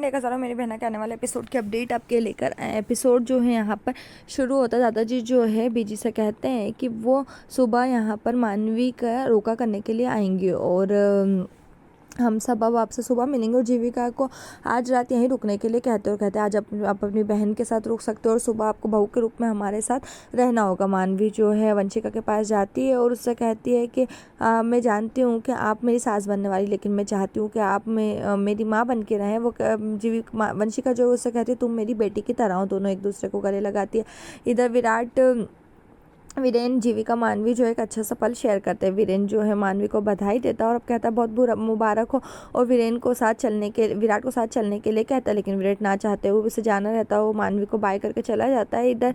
देखा सारा मेरी बहना के आने वाले एपिसोड की अपडेट आपके लेकर आए। एपिसोड जो है यहाँ पर शुरू होता, दादाजी जो है बीजी से कहते हैं कि वो सुबह यहाँ पर मानवी का रोका करने के लिए आएंगे और हम सब अब आपसे सुबह मिलेंगे। और जीविका को आज रात यहीं रुकने के लिए कहते और कहते आज आप अपनी बहन के साथ रुक सकते हो और सुबह आपको बहू के रूप में हमारे साथ रहना होगा। मानवी जो है वंशिका के पास जाती है और उससे कहती है कि मैं जानती हूँ कि आप मेरी सास बनने वाली, लेकिन मैं चाहती हूँ कि आप मेरी माँ बन के रहें। वो वंशिका जो है उससे कहती है तुम मेरी बेटी की तरह हो। दोनों एक दूसरे को गले लगाती है। इधर वीरेन जीविका मानवी जो एक अच्छा सा पल शेयर करते हैं। वीरेन जो है मानवी को बधाई देता है और अब कहता है बहुत बुरा मुबारक हो, और विराट को साथ चलने के लिए कहता है, लेकिन विराट ना चाहते हुए उसे जाना रहता है। वो मानवी को बाय करके चला जाता है। इधर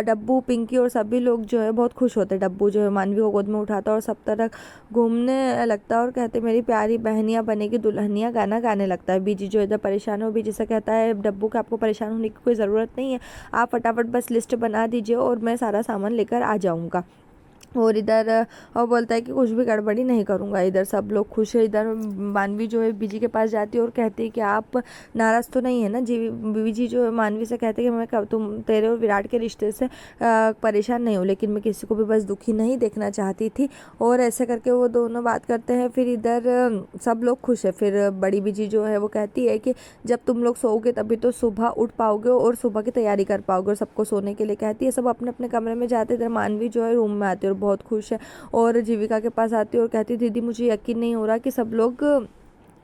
डब्बू, पिंकी और सभी लोग जो है बहुत खुश होते हैं। डब्बू जो है मानवी को गोद में उठाता है और सब तरफ घूमने लगता है और कहते मेरी प्यारी बहनिया बनेगी दुल्हनिया गाना गाने लगता है। बीजी जो इधर परेशान हो, बीजी से कहता है डब्बू कि आपको परेशान होने की कोई ज़रूरत नहीं है, आप फटाफट बस लिस्ट बना दीजिए और मैं सारा सामान लेकर आ जाऊंगा। और इधर और बोलता है कि कुछ भी गड़बड़ी नहीं करूँगा। इधर सब लोग खुश है। इधर मानवी जो है बीजी के पास जाती है और कहती है कि आप नाराज़ तो नहीं है ना। बीजी जो है मानवी से कहते हैं कि मैं कब तुम तेरे और विराट के रिश्ते से परेशान नहीं हूँ, लेकिन मैं किसी को भी बस दुखी नहीं देखना चाहती थी। और ऐसे करके वो दोनों बात करते हैं। फिर इधर सब लोग खुश है। फिर बड़ी बीजी जो है वो कहती है कि जब तुम लोग सोओगे तभी तो सुबह उठ पाओगे और सुबह की तैयारी कर पाओगे, और सबको सोने के लिए कहती है। सब अपने अपने कमरे में जाते। इधर मानवी जो है रूम में आती है और बहुत खुश है और जीविका के पास आती है और कहती दीदी मुझे यकीन नहीं हो रहा कि सब लोग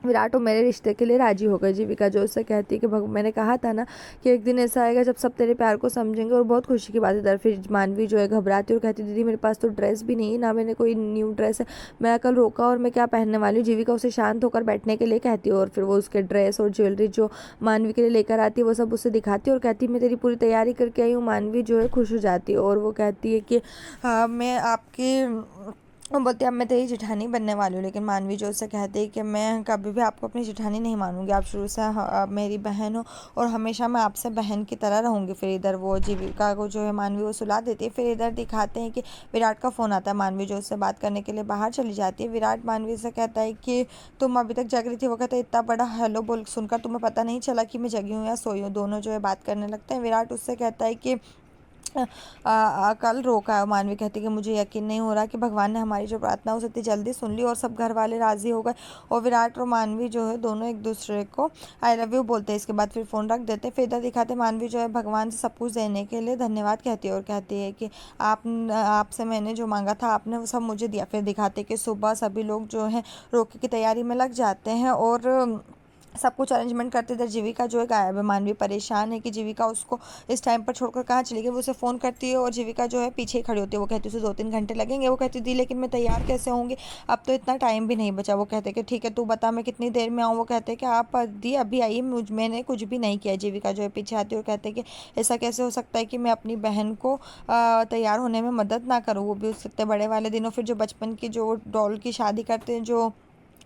विराट और मेरे रिश्ते के लिए राजी हो गए। जीविका जो उससे कहती है कि मैंने कहा था ना कि एक दिन ऐसा आएगा जब सब तेरे प्यार को समझेंगे, और बहुत खुशी की बात है। इधर फिर मानवी जो है घबराती और कहती दीदी मेरे पास तो ड्रेस भी नहीं है, ना मैंने कोई न्यू ड्रेस है, मैं कल रोका और मैं क्या पहनने वाली हूँ। जीविका उसे शांत होकर बैठने के लिए कहती है और फिर वो उसके ड्रेस और ज्वेलरी जो मानवी के लिए लेकर आती है वो सब उसे दिखाती है और कहती है मैं तेरी पूरी तैयारी करके आई हूँ। मानवी जो है खुश हो जाती है और वो कहती है कि हाँ मैं आपकी, वो बोलती है अब मैं तेरी जेठानी बनने वाली हूँ। लेकिन मानवी जो उससे कहती है कि मैं कभी भी आपको अपनी जेठानी नहीं मानूंगी, आप शुरू से मेरी बहन हो और हमेशा मैं आपसे बहन की तरह रहूंगी। फिर इधर वो जीविका को जो है मानवी वो सुला देती है। फिर इधर दिखाते हैं कि विराट का फ़ोन आता है। मानवी जो उससे बात करने के लिए बाहर चली जाती है। विराट मानवी से कहता है कि तुम अभी तक जग रही थी। वो कहता है इतना बड़ा हेलो बोल सुनकर तुम्हें पता नहीं चला कि मैं जगी हूँ या सोई हूँ। दोनों जो है बात करने लगते हैं। विराट उससे कहता है कि कल रोका है। मानवी कहती है कि मुझे यकीन नहीं हो रहा कि भगवान ने हमारी जो प्रार्थना उसे इतनी जल्दी सुन ली और सब घर वाले राजी हो गए। और विराट और मानवी जो है दोनों एक दूसरे को आई लव यू बोलते हैं। इसके बाद फिर फ़ोन रख देते हैं। फिर इधर दिखाते मानवी जो है भगवान से सब कुछ देने के लिए धन्यवाद कहती है और कहती है कि आपसे मैंने जो मांगा था आपने वो सब मुझे दिया। फिर दिखाते कि सुबह सभी लोग जो है रोके की तैयारी में लग जाते हैं और सब कुछ अरेंजमेंट करते। इधर जीविका जो है गायब है। मानवी परेशान है कि जीविका उसको इस टाइम पर छोड़कर कहाँ चली गई। वो उसे फ़ोन करती है और जीविका जो है पीछे ही खड़ी होती है। वो कहती है उसे 2-3 घंटे लगेंगे। वो कहती थी लेकिन मैं तैयार कैसे होंगी, अब तो इतना टाइम भी नहीं बचा। वो कहते कि ठीक है तू बता मैं कितनी देर में आऊँ। वो कहते हैं कि आप दी अभी आइए, मैंने कुछ भी नहीं किया। जीविका जो है पीछे आती है और कहते हैं कि ऐसा कैसे हो सकता है कि मैं अपनी बहन को तैयार होने में मदद ना करूँ, वो भी उस इतने बड़े वाले दिनों। फिर जो बचपन की जो डॉल की शादी करते हैं जो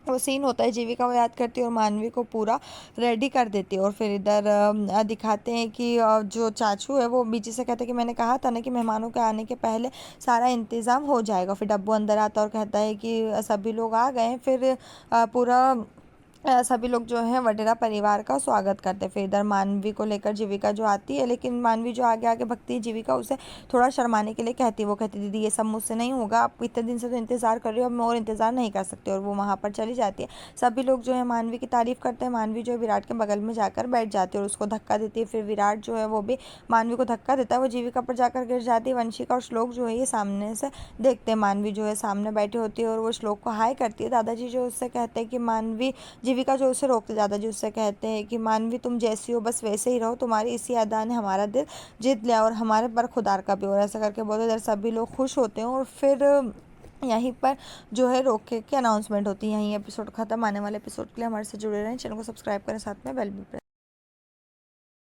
वो सीन होता है, जीविका वो याद करती है और मानवी को पूरा रेडी कर देती है। और फिर इधर दिखाते हैं कि जो चाचू है वो बीजी से कहते हैं कि मैंने कहा था ना कि मेहमानों के आने के पहले सारा इंतज़ाम हो जाएगा। फिर डब्बू अंदर आता और कहता है कि सभी लोग आ गए हैं। फिर पूरा सभी लोग जो है वडेरा परिवार का स्वागत करते हैं। फिर इधर मानवी को लेकर जीविका जो आती है, लेकिन मानवी जो आगे आगे भगती है जीविका उसे थोड़ा शर्माने के लिए कहती है। वो कहती दीदी ये सब मुझसे नहीं होगा, आप इतने दिन से तो इंतज़ार कर रही हो, अब मैं और इंतज़ार नहीं कर सकती। और वो वहाँ पर चली जाती है। सभी लोग जो है मानवी की तारीफ़ करते हैं। मानवी जो है विराट के बगल में जाकर बैठ जाती है और उसको धक्का देती है। फिर विराट जो है वो भी मानवी को धक्का देता है। वो जीविका पर जाकर गिर जाती है। वंशिका और श्लोक जो है ये सामने से देखते हैं। मानवी जो है सामने बैठी होती है और वो श्लोक को हाय करती है। दादाजी जो उससे कहते हैं कि मानवी, जीविका जो उसे रोकते दादाजी उससे कहते हैं कि मानवी तुम जैसी हो बस वैसे ही रहो, तुम्हारी इसी अदा ने हमारा दिल जीत लिया और हमारे पर खुदार का भी। और ऐसा करके बहुत इधर सभी लोग खुश होते हैं। और फिर यहीं पर जो है रोके की अनाउंसमेंट होती है। यहीं एपिसोड खत्म। आने वाले एपिसोड के लिए हमारे से जुड़े रहें, चैनल को सब्सक्राइब करें, साथ में बेल भी प्रेस